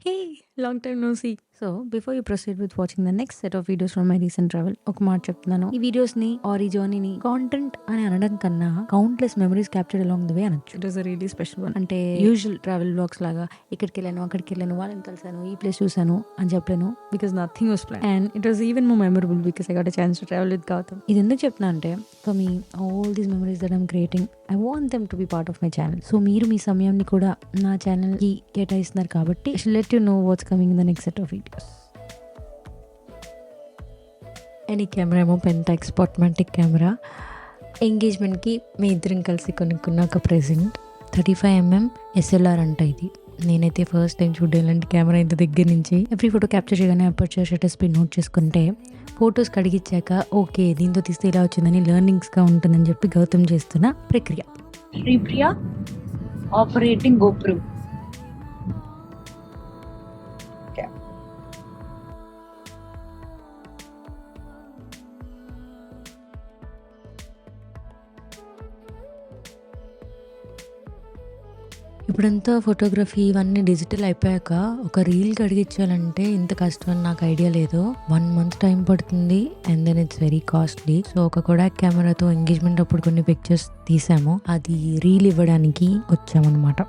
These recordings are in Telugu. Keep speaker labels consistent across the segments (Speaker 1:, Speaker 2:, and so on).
Speaker 1: Hey! Long time no see. So, before you proceed with watching the next set of videos from my recent travel ఒక మాట చెప్తున్నాను. ఈ వీడియోస్‌ని ఆర్ ఈ జర్నీని కాంటెంట్ అని అనడం కన్నా countless memories captured along the way అనొచ్చు. It is a really special one. అంటే యూజువల్ ట్రావెల్ వ్లాగ్స్ లాగా ఇక్కడికెళ్ళాను, అక్కడికెళ్ళాను, వాళ్ళని కలిసాను, ఈ ప్లేస్ చూసాను అని చెప్పలేను. Because nothing was plan. And it was even more memorable because I got a chance to travel with Gautam. ఇది ఎందుకు చెప్తున్నా అంటే for me all these memories that I'm creating I want them to be part of my channel. So మీరు మీ సమయాన్ని కూడా నా ఛానల్‌కి కేటాయిస్తున్నారు కాబట్టి I should let you know what's coming in the next set of videos. And ఈ కెమెరా ఏమో పెంటాక్స్ స్పాట్మాటిక్ కెమెరా. ఎంగేజ్మెంట్కి మీ ఇద్దరం కలిసి కొనుక్కున్న ఒక ప్రెజెంట్ 35mm SLR అంట ఇది. నేనైతే ఫస్ట్ టైం చూడడం ఇలాంటి కెమెరా ఇంత దగ్గర నుంచి. ఎవ్రీ ఫోటో క్యాప్చర్ చేయగానే అపర్చర్ షటర్ స్పీడ్ నోట్ చేసుకుంటే ఫొటోస్ కడిగిచ్చాక ఓకే దీంతో తీస్తే ఇలా వచ్చిందని లెర్నింగ్స్గా ఉంటుందని చెప్పి గౌతమ్ చేస్తున్న ప్రక్రియ.
Speaker 2: Sripriya operating GoPro.
Speaker 1: ఇప్పుడంతా ఫోటోగ్రఫీ ఇవన్నీ డిజిటల్ అయిపోయాక ఒక రీల్ కడిగించాలంటే ఇంత కష్టం అని నాకు ఐడియా లేదు. 1 month టైం పడుతుంది and then it's very costly. So ఒక కొడాక్ కెమెరాతో ఎంగేజ్మెంట్ అప్పుడు కొన్ని పిక్చర్స్ తీసాము, అది రీల్ ఇవ్వడానికి వచ్చామన్నమాట.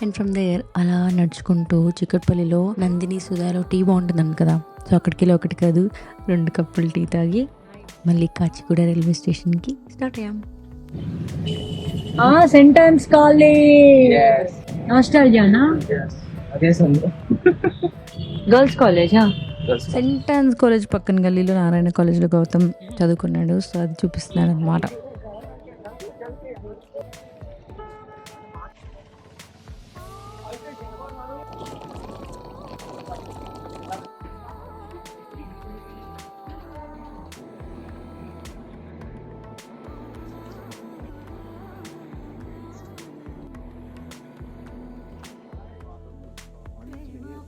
Speaker 1: అండ్ ఫ్రమ్ దేర్ అలా నడుచుకుంటూ చిక్కట్పల్లిలో నందిని సుధాలో టీ బాగుంటుందని కదా, సో అక్కడికి వెళ్ళి ఒకటి కాదు 2 కప్పులు టీ తాగి మళ్ళీ కాచిగూడ రైల్వే స్టేషన్కి స్టార్ట్ అయ్యాం.
Speaker 2: సెంట్ టైమ్స్ కాలేజ్ నాస్టాల్జియానా? గర్ల్స్ కాలేజా?
Speaker 1: సెంట్ ఆన్స్ కాలేజ్ పక్కన గల్లీలో నారాయణ కాలేజ్లో గౌతమ్ చదువుకున్నాడు, సో అది చూపిస్తున్నాడు అనమాట.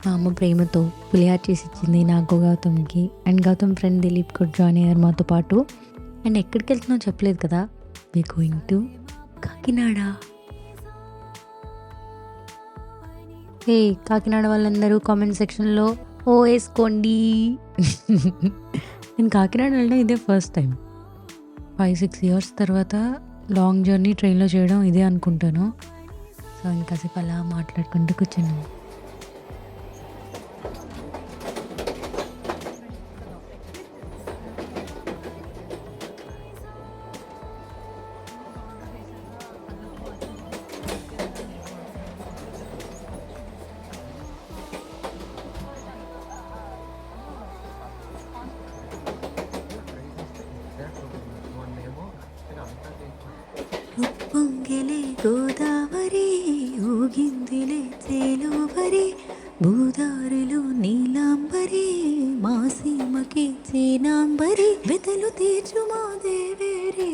Speaker 1: మా అమ్మ ప్రేమతో పులిహార చేసి ఇచ్చింది నాకు, గౌతమ్కి. అండ్ గౌతమ్ ఫ్రెండ్ దిలీప్ కూడా జాయిన్ అయ్యారు మాతో పాటు. అండ్ ఎక్కడికి వెళ్తున్నావు చెప్పలేదు కదా, వి గోయింగ్ టు కాకినాడ. ఏ కాకినాడ వాళ్ళందరూ కామెంట్ సెక్షన్లో ఓ వేసుకోండి. నేను కాకినాడ వెళ్ళడం ఇదే ఫస్ట్ టైం. 5-6 years తర్వాత లాంగ్ జర్నీ ట్రైన్లో చేయడం ఇదే అనుకుంటాను. సో ఇంకాసేపు అలా మాట్లాడుకుంటూ కూర్చున్నాను. పొంగిలే గోదావరి ఊగిందిలే చేలోబరి భూదారులు నీలాంబరి మా సీమకి చేనాంబరి వెతలు తీర్చు మా దేవేరి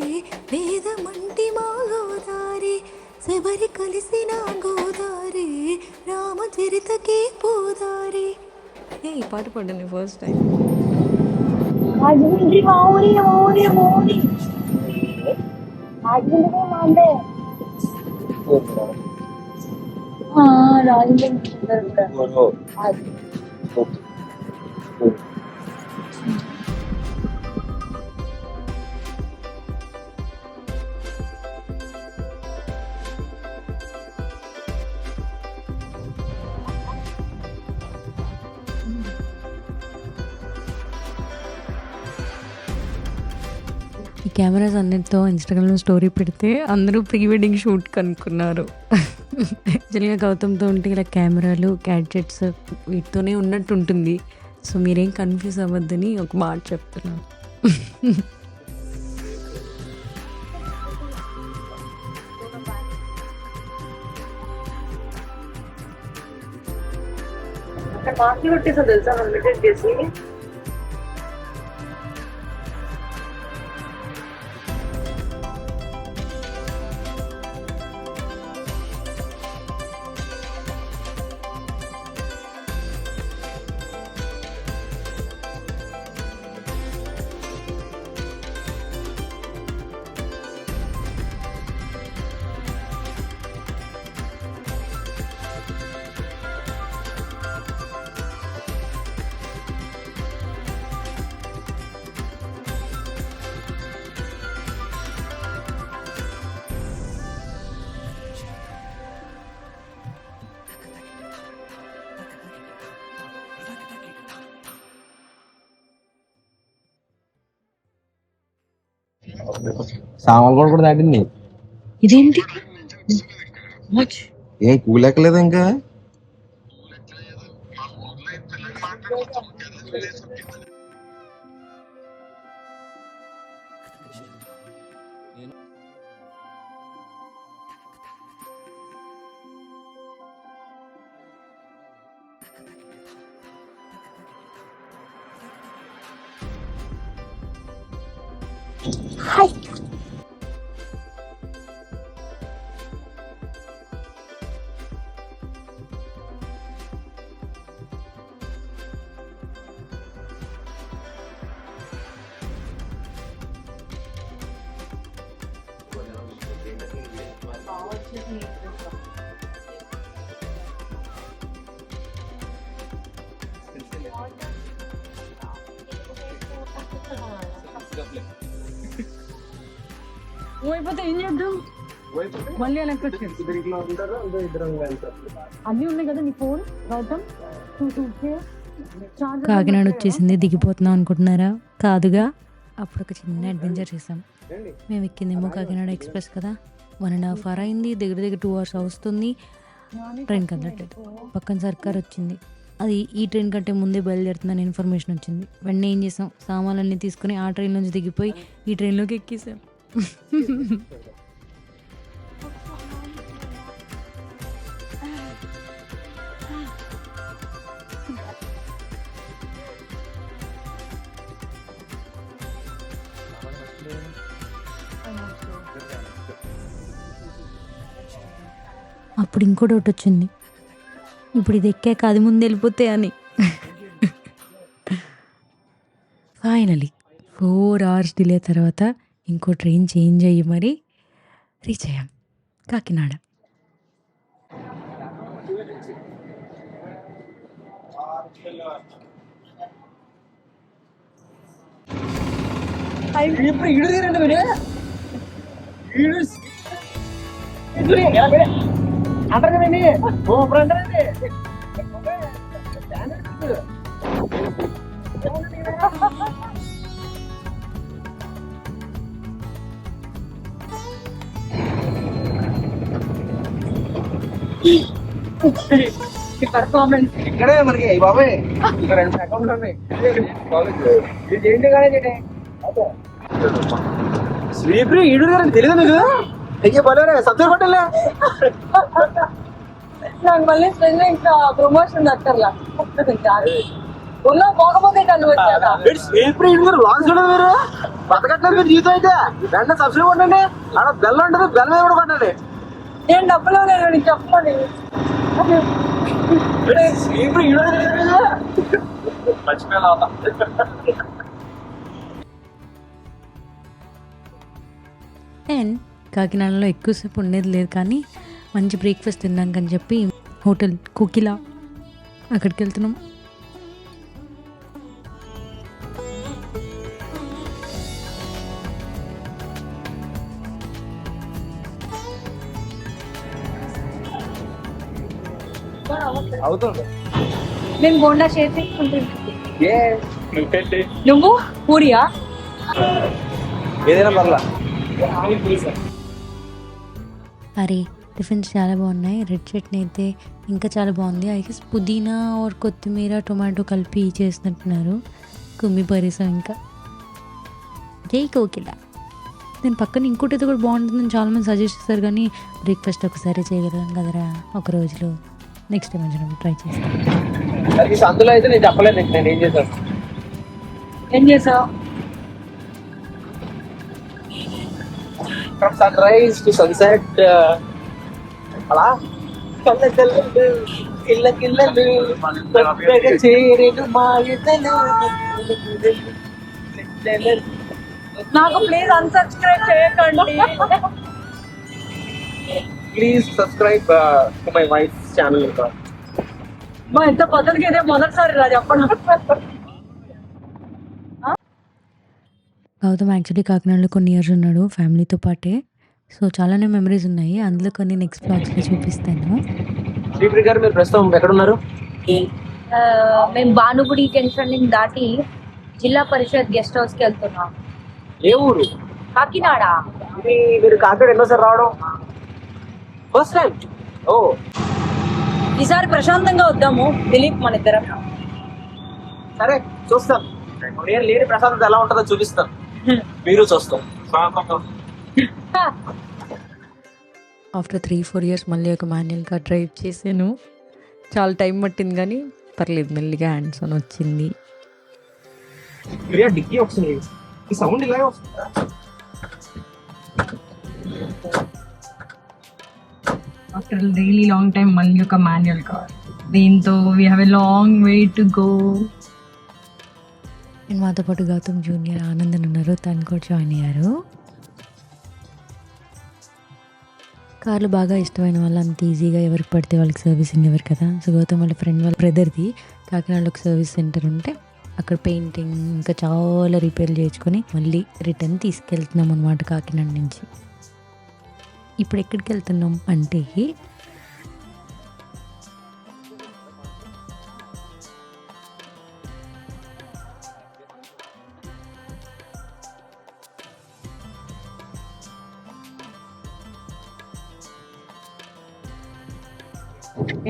Speaker 1: వేదమంటి మా గోదారి శబరి కలిసిన గోదారి రామచరితకి పోదారి. ఏ ఈ పాట పాడాను ఫస్ట్ టైం.
Speaker 2: రాజమండ్రి మౌని మౌని మౌని రాజమండ్రి మాండే రాజమండ్రి
Speaker 1: ఈ కెమెరాస్ అన్నిటితో ఇన్స్టాగ్రామ్లో స్టోరీ పెడితే అందరూ ప్రీ వెడ్డింగ్ షూట్ కనుక్కున్నారు. యాక్చువల్గా గౌతమ్తో ఉంటే ఇలా కెమెరాలు గ్యాడ్జెట్స్ వీటితోనే ఉన్నట్టు ఉంటుంది. సో మీరేం కన్ఫ్యూజ్ అవ్వద్దని ఒక మాట చెప్తున్నాను.
Speaker 2: అక్కడ మార్కులు కొట్టేసా తెలుసా మెడిటేట్ చేసి.
Speaker 3: సామాన్లు కూడా దాటింది.
Speaker 1: ఇదేంటి
Speaker 3: ఏ కూలెక్కలేదు ఇంకా.
Speaker 1: అయిపోతే ఏం చేద్దాం మళ్ళీ వెనక్కి వచ్చేది. అన్నీ ఉన్నాయి కదా నీ ఫోన్ గౌతమ్. కాకినాడ వచ్చేసింది, దిగిపోతున్నాం అనుకుంటున్నారా? కాదుగా, అప్పుడు ఒక చిన్న అడ్వెంచర్ చేసాం. మేము ఎక్కిందేమో కాకినాడ ఎక్స్ప్రెస్ కదా, 1.5 hour అయింది, దగ్గర దగ్గర 2 hours వస్తుంది. ట్రైన్ కదలట్లేదు. పక్కన సర్కార్ వచ్చింది, అది ఈ ట్రైన్ కంటే ముందే బయలుదేరుతుందని ఇన్ఫర్మేషన్ వచ్చింది. వెంటనే ఏం చేసాం, సామాన్లన్నీ తీసుకుని ఆ ట్రైన్ నుంచి దిగిపోయి ఈ ట్రైన్లోకి ఎక్కేసాం. అప్పుడు ఇంకో డౌట్ వచ్చింది, ఇప్పుడు ఇది ఎక్కాక అది ముందు వెళ్ళిపోతే అని. ఫైనలీ 4 hours డిలే తర్వాత ఇంకో ట్రైన్ చేంజ్ అయ్యి మరి రీచ్ అయ్యాం కాకినాడ.
Speaker 2: పర్ఫార్మెన్స్
Speaker 3: ఇక్కడే మనకి బాబాయ్ ఇంకా 2 అకౌంట్లు ఉన్నాయి. శ్రీప్రి ఈడు గారు తెలియదు మీకు? అయ్యే బలేరే సబ్జెక్ట్ కొట్టలే.
Speaker 2: నాకు మళ్ళీ స్పెషల్ ఇంకా ప్రమోషన్ దక్కర్లా ఉన్నా పోకపోతే కళ్ళు వచ్చాక
Speaker 3: శ్రీప్రి ఈడు గారు లాంచ్ చూడదు మీరు బతకట్లేదు మీరు జీవితం అయితే. వెంటనే సబ్సిడీ కొట్టండి, అక్కడ బెల్ ఉంటుంది, బెల్ మీద కూడా కొట్టండి.
Speaker 2: నేను డబ్బులో నేను నీకు చెప్పలేదు.
Speaker 3: శ్రీప్రి ఈడు మర్చిపోయా.
Speaker 1: అండ్ కాకినాడలో ఎక్కువసేపు ఉండేది లేదు, కానీ మంచి బ్రేక్ఫాస్ట్ తిన్నాకని చెప్పి హోటల్ కోకిల అక్కడికి వెళ్తున్నాం.
Speaker 3: అవుతుంది
Speaker 2: నేను బోండా షేర్ చేసుకుంటుంది. నువ్వు పూరియా?
Speaker 3: ఏదైనా పర్లా.
Speaker 1: అరే టిఫిన్స్ చాలా బాగున్నాయి. రెడ్ చట్నీ అయితే ఇంకా చాలా బాగుంది. ఐ గెస్ పుదీనా ఆర్ కొత్తిమీర టొమాటో కలిపి చేసినట్టున్నారు. కుమ్మి పరిసాం ఇంకా. జై కోకిల. దీని పక్కన ఇంకోటి కూడా బాగుంటుందని చాలామంది సజెస్ట్ చేస్తారు, కానీ బ్రేక్ఫాస్ట్ ఒకసారి చేయగలం కదరా ఒక రోజులో. నెక్స్ట్ టైం వచ్చినప్పుడు ట్రై చేస్తాను.
Speaker 3: అందులో అయితే నేను చెప్పలేదు, నేను ఏం చేశాను.
Speaker 2: ఏం చేసావు?
Speaker 3: From sunrise to sunset, అలా కిల్ల కిల్లలు కొత్తగా చేరేను మాయతలు.
Speaker 2: నాకు ప్లీజ్ అన్సబ్స్క్రైబ్ చేయకండి.
Speaker 3: Please subscribe to my wife channel.
Speaker 2: మా ఎంత పద్ధతికి ఇదే మొదటిసారి రా చెప్పండి.
Speaker 1: గౌతమ్ యాక్చువల్లీ కాకినాడలో కొన్ని ఇయర్స్ ఉన్నాడు ఫ్యామిలీతో పాటే. సో చాలానే మెమరీస్ ఉన్నాయి, అందులో కొన్ని నెక్స్ట్ బ్లాగ్స్లో చూపిస్తాను.
Speaker 3: శ్రీప్రి గారు మీరు ప్రస్తుతం ఎక్కడ ఉన్నారు?
Speaker 2: మేము భానుగుడి జంక్షన్ దాటి జిల్లా పరిషత్ గెస్ట్ హౌస్ కి వెళ్తున్నాం.
Speaker 3: ఏ ఊరు?
Speaker 2: కాకినాడ.
Speaker 3: మీరు కాకినాడ ఎన్నోసారి రావడం? First time. ఓ
Speaker 2: ఈసారి ప్రశాంతంగా వద్దాము దిలీప్ మన ఇద్దరం.
Speaker 3: సరే చూస్తాం. నేను లేని ప్రశాంతత ఎలా ఉంటుందో చూపిస్తాం, మీరు చూస్తాం.
Speaker 1: ఆఫ్టర్ 3-4 years మళ్ళీ ఒక మాన్యువల్ కార్ డ్రైవ్ చేశాను. చాలా టైం పట్టింది కానీ పర్లేదు, మెల్లిగా హ్యాండ్స్ ఆన్ వచ్చింది.
Speaker 3: డిక్కీ వస్తుంది, ఈ సౌండ్ ఇలాగే వస్తుంది.
Speaker 2: ఆఫ్టర్ రియలీ లాంగ్ టైం మళ్ళీ ఒక మాన్యువల్ కార్. దీంతో we have a long way to go.
Speaker 1: And మాతో పాటు గౌతమ్ జూనియర్ ఆనందన్ ఉన్నారు, తను కూడా జాయిన్ అయ్యారు. కార్లు బాగా ఇష్టమైన వాళ్ళు అంత ఈజీగా ఎవరికి పడితే వాళ్ళకి సర్వీసింగ్ ఎవరు కదా. సో గౌతమ్ వాళ్ళ ఫ్రెండ్ వాళ్ళ బ్రదర్ది కాకినాడలో ఒక సర్వీస్ సెంటర్ ఉంటే అక్కడ పెయింటింగ్ ఇంకా చాలా రిపేర్లు చేసుకొని మళ్ళీ రిటర్న్ తీసుకెళ్తున్నాం అనమాట కాకినాడ నుంచి. ఇప్పుడు ఎక్కడికి వెళ్తున్నాం అంటే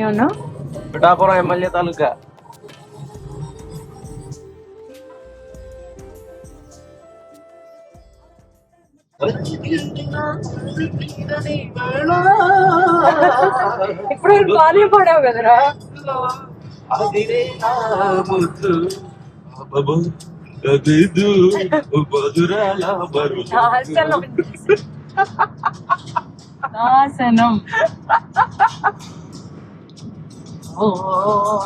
Speaker 2: ఏమన్నా
Speaker 3: పిఠాపురం ఎమ్మెల్యే తాలూకా.
Speaker 2: ఇప్పుడు బాగా పడావు కదరా. నాశనం.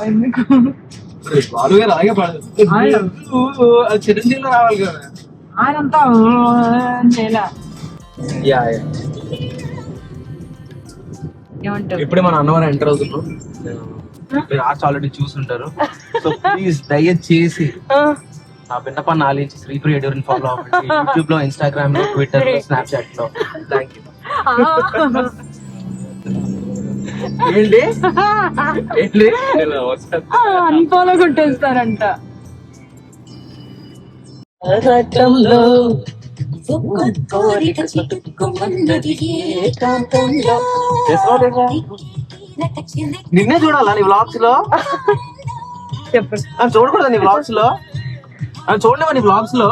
Speaker 2: ఎందుకు
Speaker 3: అలాగే చిరంజీవిలో రావాలి కదా
Speaker 2: ఆయనంతా చేయలే. ఏమంటావు?
Speaker 3: ఇప్పుడే మన అన్నవరం ఎంటర్ అవుతున్నాం. మీరు ఆర్ట్స్ ఆల్రెడీ చూసుంటారు. సో ప్లీజ్ దయచేసి నా విన్నపాన్ని ఆలించి శ్రీప్రియ ఎడియోని ఫాలో అవ్వండి. యూట్యూబ్ లో, ఇన్స్టాగ్రామ్ లో, ట్విట్టర్ లో, స్నాప్చాట్ లో. Thank you. ఏంటి
Speaker 2: అన్ఫాలో కొట్టేస్తారంట.
Speaker 3: నిన్నే చూడాలా నీ వ్లాగ్స్ లో?
Speaker 2: చెప్పు.
Speaker 3: చూడకూడదా నీ వ్లాగ్స్ లో? చూడలేవా నీ వ్లాగ్స్ లో?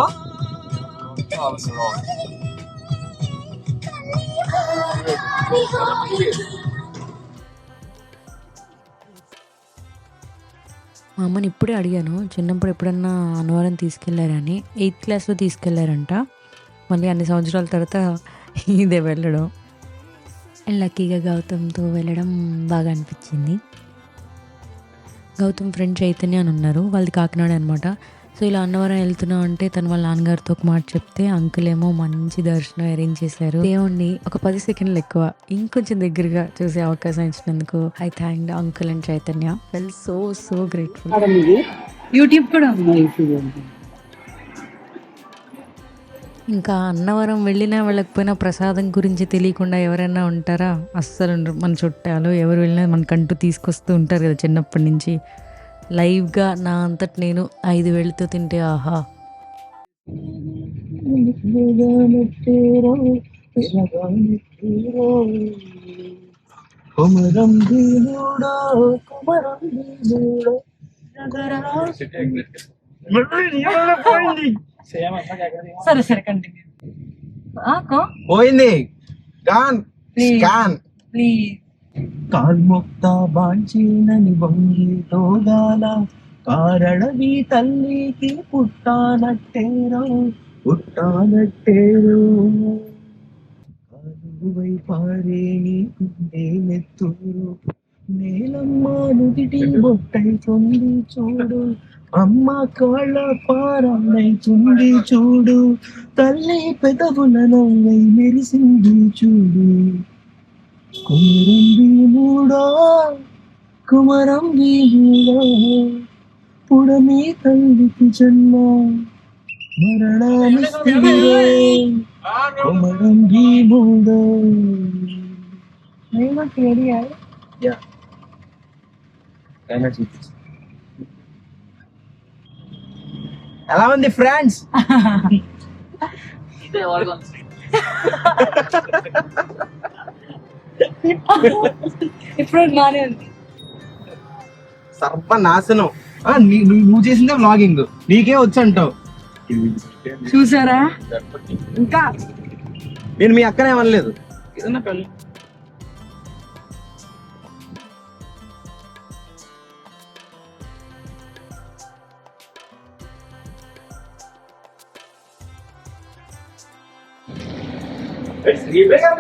Speaker 1: మా అమ్మని ఇప్పుడే అడిగాను, చిన్నప్పుడు ఎప్పుడన్నా అన్నవరం తీసుకెళ్లారని. 8th క్లాస్లో తీసుకెళ్లారంట. మళ్ళీ అన్ని సంవత్సరాల తర్వాత ఇదే వెళ్ళడం. అండ్ లక్కీగా గౌతమ్తో వెళ్ళడం బాగా అనిపించింది. గౌతమ్ ఫ్రెండ్ చైతన్య అని ఉన్నారు, వాళ్ళది కాకినాడ అనమాట. సో ఇలా అన్నవరం వెళ్తున్నాం అంటే తను వాళ్ళ నాన్నగారితో ఒక మాట చెప్తే అంకుల్ ఏమో మంచి దర్శనం అరేంజ్ చేశారు. దేవుణ్ణి ఒక 10 సెకండ్లు ఎక్కువ ఇంకొంచెం దగ్గరగా చూసే అవకాశం ఇచ్చినందుకు I thank uncle and Chaitanya. Felt so so grateful.
Speaker 2: YouTube కూడా ఉంది.
Speaker 1: ఇంకా అన్నవరం వెళ్ళినా వెళ్ళకపోయినా ప్రసాదం గురించి తెలియకుండా ఎవరైనా ఉంటారా? అస్సలు ఉండరు. మన చుట్టాలు ఎవరు వెళ్ళినా మనకంటూ తీసుకొస్తూ ఉంటారు కదా చిన్నప్పటి నుంచి. లైవ్గా నా అంతటి నేను 5 వేళ్ళతో తింటే ఆహా.
Speaker 2: సరే సరే కంటిన్యూ.
Speaker 3: పోయింది. Gone scan
Speaker 2: please.
Speaker 3: కాల్ముక్త బాంచీనని బొంగితో గాల కారడవి తల్లికి పుట్టానట్టేరో కాలువై పారే నీకుండే నెత్తూరు నేలమ్మ నుదిటి బొట్టై చుండి చూడు అమ్మ కాళ్ళ పారాణై చుండి చూడు తల్లి పెదవుల నవ్వై మెరిసింది చూడు కుమరం భీముడో పుడమి తల్లికి జన్మ మరణానికి కుమరం భీముడో. ఎలా ఉంది ఫ్రెండ్స్?
Speaker 2: ఇప్పుడు బానే ఉంది.
Speaker 3: సర్వనాశనం. నువ్వు చేసిందే వ్లాగింగ్, నీకే వచ్చు అంటావు.
Speaker 2: చూసారా? ఇంకా
Speaker 3: నేను మీ అక్కనే అనలేదు. ఏదన్నా పెళ్ళి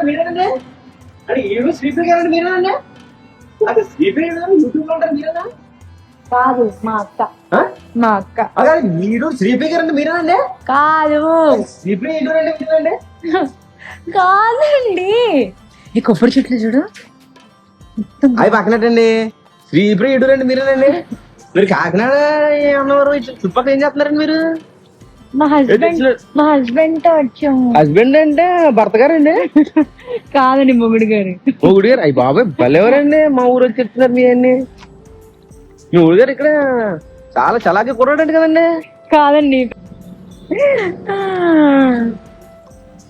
Speaker 3: మీరేనండి? అని ఈరోజు శ్రీప్రియ గారు మీరేనండి? అదే శ్రీప్రియ గారు యూట్యూబ్ లో ఉంటారు మీరేనా?
Speaker 2: కాదు, మా అక్క. మా అక్క
Speaker 3: అదే మీరు శ్రీప్రియ గారు మీరేనండి?
Speaker 2: కాదు,
Speaker 3: శ్రీప్రియ ఏంటండి మీరేనండి?
Speaker 2: కాదండి. ఈ కొబ్బరి చెట్లు చూడు,
Speaker 3: అవి పక్కనట్టండి. శ్రీప్రియ ఎడురండి మీరేనండి? మీరు కాకినాడ అన్నవారు చుట్టుపక్కల ఏం చేస్తున్నారండి మీరు?
Speaker 2: మా హస్బెండ్ తో వచ్చాము.
Speaker 3: హస్బెండ్ అంటే భర్త గారండి?
Speaker 2: కాదండి, మొగుడు గారు.
Speaker 3: మొగుడు గారు? అయ్యి బాబాయ్ భలేవరండి, మా ఊరు వచ్చి చెప్తున్నారు మీ అన్ని. మీ ఊరు గారు ఇక్కడ చాలా చలాకి కుర్రాడండి కదండి?
Speaker 2: కాదండి,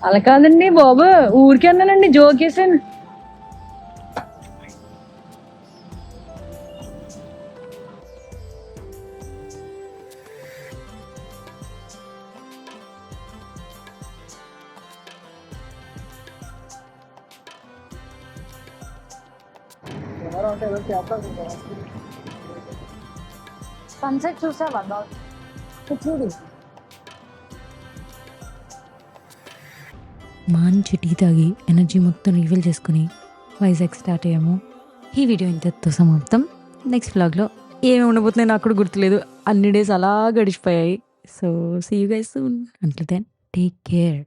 Speaker 2: అలా కాదండి బాబు, ఊరికే అన్నానండి, జోకేసాను. సన్సెట్ చూసావా? చూడు,
Speaker 1: మంచి టీ తాగి ఎనర్జీ మొత్తం రివీల్ చేసుకుని వైజాగ్ స్టార్ట్ అయ్యాము. ఈ వీడియో ఇంతతో సమాప్తం. నెక్స్ట్ వ్లాగ్లో ఏమి ఉండబోతున్నాయి నాకు కూడా గుర్తులేదు. అన్ని డేస్ అలా గడిచిపోయాయి. So see you guys soon. Until then take care.